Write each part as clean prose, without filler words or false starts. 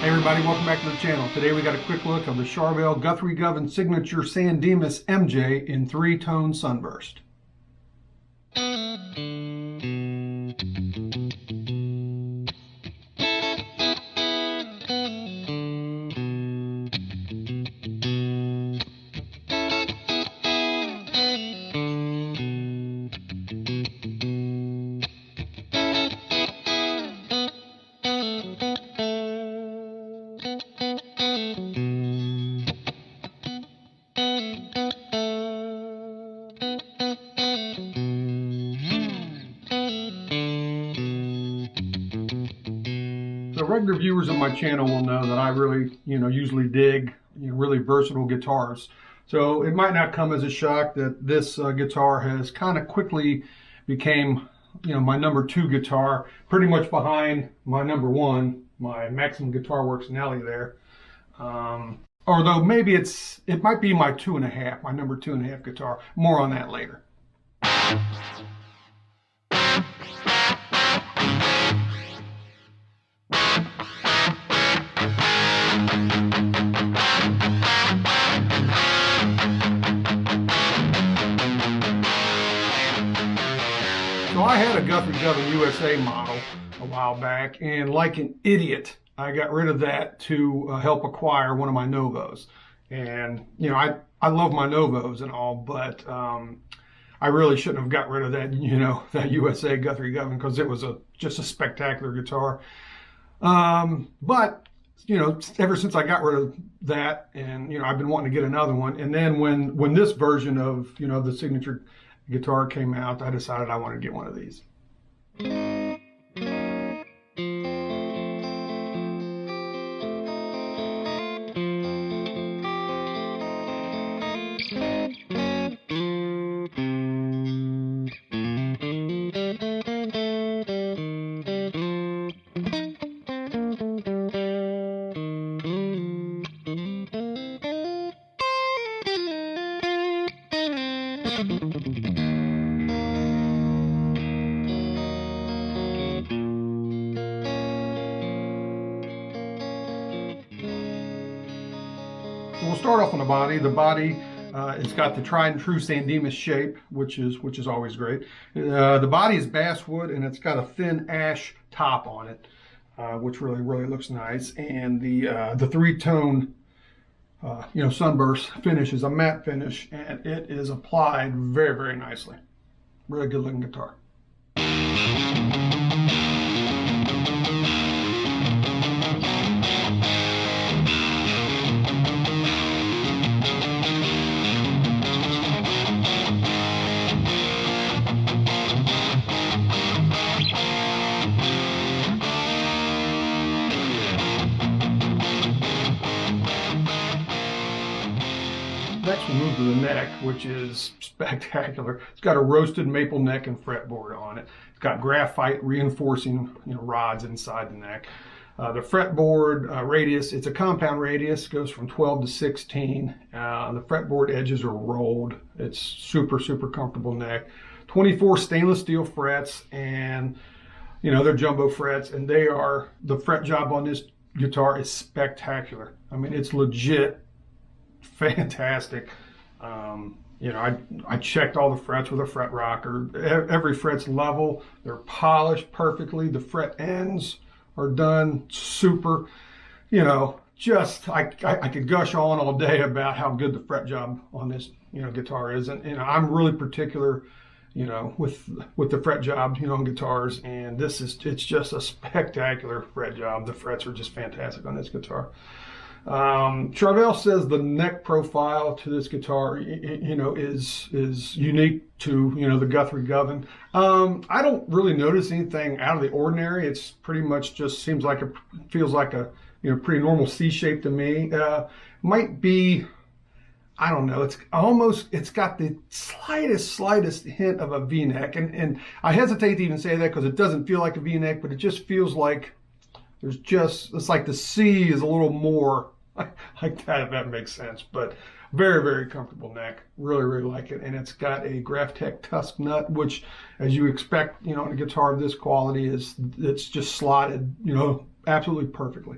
Hey everybody, welcome back to the channel. Today we got a quick look of the Charvel Guthrie Govan Signature San Dimas MJ in 3-tone sunburst. So regular viewers of my channel will know that I really, usually dig, really versatile guitars. So it might not come as a shock that this guitar has kind of quickly became, my number 2 guitar, pretty much behind my number 1, my Maximum Guitar Works Nelly there. Although maybe it might be my 2.5, my number 2.5 guitar. More on that later. So I had a Guthrie Govan USA model a while back, and like an idiot, I got rid of that to help acquire one of my Novos. And, I love my Novos and all, but I really shouldn't have got rid of that, that USA Guthrie Govan, because it was just a spectacular guitar. But, ever since I got rid of that, and, I've been wanting to get another one. And then when this version of, the signature guitar came out, I decided I wanted to get one of these. So we'll start off on the body. The body, it's got the tried and true San Dimas shape, which is always great. The body is basswood, and it's got a thin ash top on it, which really looks nice. And the 3-tone, sunburst finish is a matte finish, and it is applied very nicely. Really good looking guitar. Next we move to the neck, which is spectacular. It's got a roasted maple neck and fretboard on it. It's got graphite reinforcing rods inside the neck. The fretboard radius, it's a compound radius, goes from 12 to 16. The fretboard edges are rolled. It's super comfortable neck. 24 stainless steel frets, and they're jumbo frets, and the fret job on this guitar is spectacular. I mean, it's legit fantastic. I checked all the frets with a fret rocker. Every fret's level. They're polished perfectly. The fret ends are done super. I could gush on all day about how good the fret job on this guitar is, and I'm really particular with the fret job on guitars, and it's just a spectacular fret job. The frets are just fantastic on this guitar. Charvel says the neck profile to this guitar, is unique to, the Guthrie Govan. I don't really notice anything out of the ordinary. It's pretty much just feels like a, pretty normal C shape to me. Might be, I don't know, it's got the slightest hint of a V-neck. And I hesitate to even say that because it doesn't feel like a V-neck, but it just feels like it's like the C is a little more like that, if that makes sense. But very comfortable neck. Really like it. And it's got a GOV'T tusk nut, which, as you expect, in a guitar of this quality, it's just slotted, absolutely perfectly.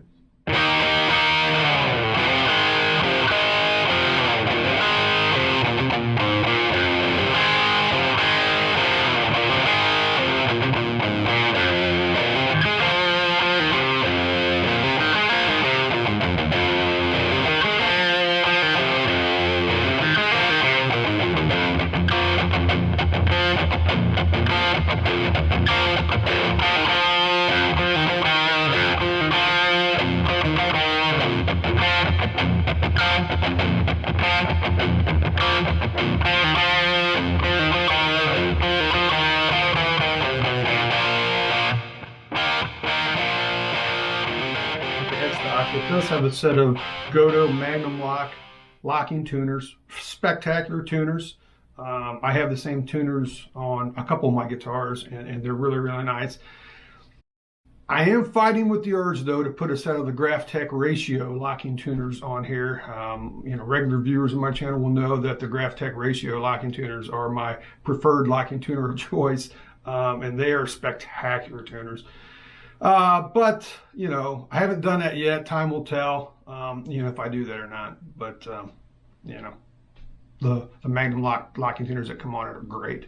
lock. It does have a set of GOV'T Magnum lock locking tuners, spectacular tuners. I have the same tuners on a couple of my guitars, and they're really, really nice. I am fighting with the urge, though, to put a set of the GOV'T Ratio locking tuners on here. Regular viewers of my channel will know that the GOV'T Ratio locking tuners are my preferred locking tuner of choice, and they are spectacular tuners. But I haven't done that yet. Time will tell, if I do that or not. But, the Magnum locking tuners that come on it are great.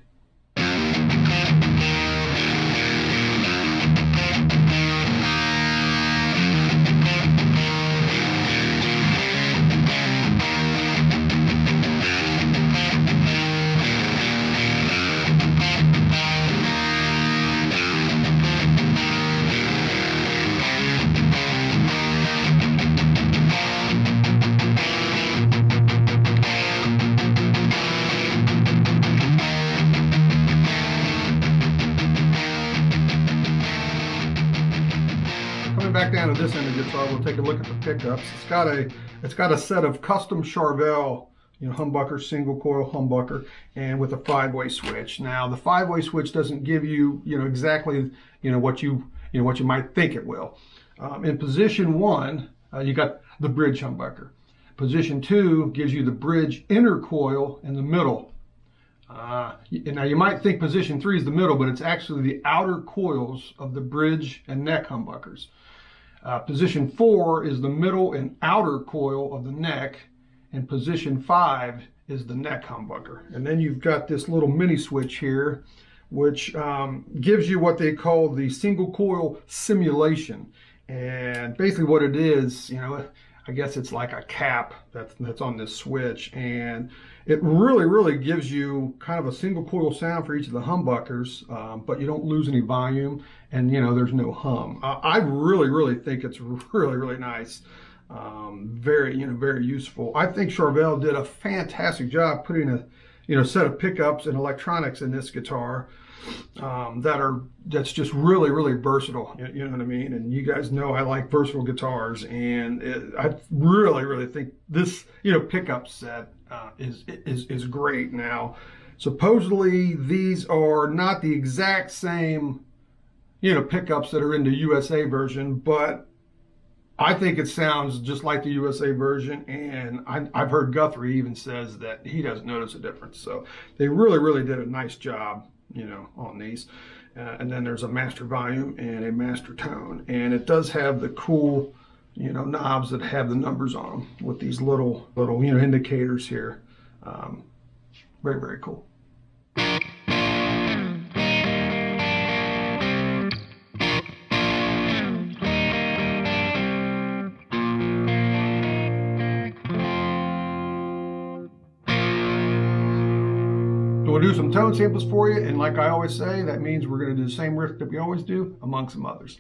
Back down to this end of the guitar, we'll take a look at the pickups. It's got a set of custom Charvel, humbucker, single coil humbucker, and with a 5-way switch. Now the 5-way switch doesn't give you, exactly, what you might think it will. In position 1, you got the bridge humbucker. Position 2 gives you the bridge inner coil in the middle. Now you might think position 3 is the middle, but it's actually the outer coils of the bridge and neck humbuckers. Position 4 is the middle and outer coil of the neck, and position 5 is the neck humbucker. And then you've got this little mini switch here, which gives you what they call the single coil simulation. And basically what it is, I guess it's like a cap that's on this switch, and it really gives you kind of a single coil sound for each of the humbuckers, but you don't lose any volume, and there's no hum. I really think it's really nice, very useful. I think Charvel did a fantastic job putting a set of pickups and electronics in this guitar that's just really versatile. You know what I mean? And you guys know I like versatile guitars, and I really think this pickup set is great. Now, supposedly these are not the exact same pickups that are in the USA version, but I think it sounds just like the USA version, and I've heard Guthrie even says that he doesn't notice a difference. So they really did a nice job on these. And then there's a master volume and a master tone, and it does have the cool knobs that have the numbers on them with these little indicators here. Very cool. We'll do some tone samples for you, and like I always say, that means we're going to do the same riff that we always do, among some others.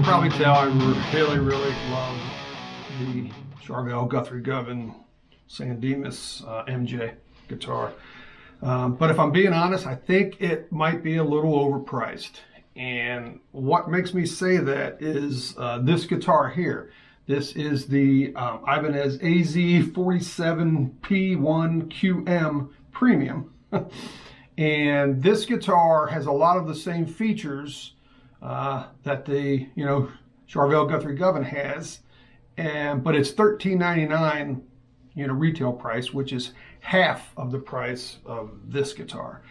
probably tell, I really love the Charvel Guthrie Govan Dimas MJ guitar. But if I'm being honest, I think it might be a little overpriced. And what makes me say that is this guitar here. This is the Ibanez AZ47P1QM Premium. And this guitar has a lot of the same features that the Charvel Guthrie Govan has, but it's $13.99 retail price, which is half of the price of this guitar.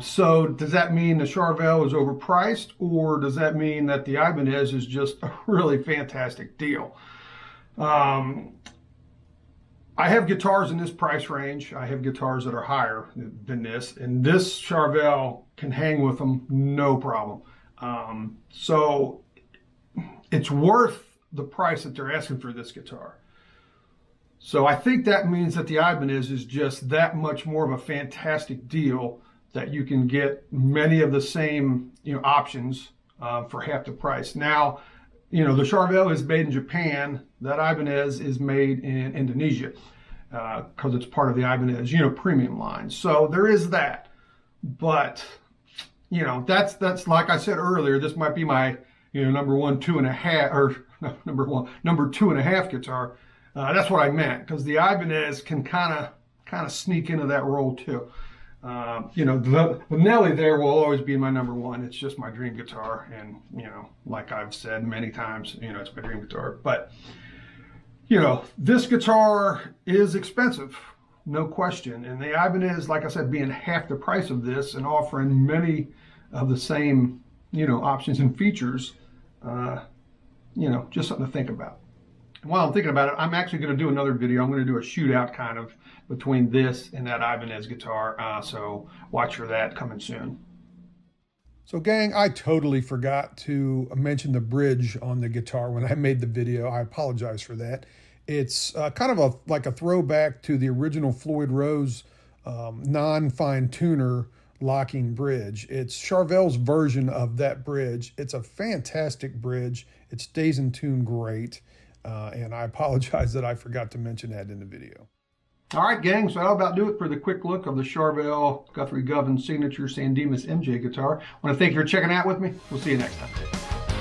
So does that mean the Charvel is overpriced, or does that mean that the Ibanez is just a really fantastic deal? I have guitars in this price range. I have guitars that are higher than this, and this Charvel can hang with them no problem. So it's worth the price that they're asking for this guitar. So I think that means that the Ibanez is just that much more of a fantastic deal, that you can get many of the same options for half the price. Now, the Charvel is made in Japan. That Ibanez is made in Indonesia because it's part of the Ibanez premium line. So there is that. But that's like I said earlier, this might be my number 2.5, or number 2.5 guitar. That's what I meant, because the Ibanez can kind of sneak into that role too. The Nelly there will always be my number 1. It's just my dream guitar, and like I've said many times, it's my dream guitar. But this guitar is expensive, no question. And the Ibanez, like I said, being half the price of this and offering many of the same options and features, just something to think about. And while I'm thinking about it, I'm actually going to do another video. I'm going to do a shootout kind of between this and that Ibanez guitar. So watch for that coming soon. So gang, I totally forgot to mention the bridge on the guitar when I made the video. I apologize for that. It's kind of like a throwback to the original Floyd Rose non-fine tuner locking bridge. It's Charvel's version of that bridge. It's a fantastic bridge. It stays in tune great. And I apologize that I forgot to mention that in the video. All right, gang, so that'll about do it for the quick look of the Charvel Guthrie Govan Signature Dimas MJ guitar. I want to thank you for checking out with me. We'll see you next time.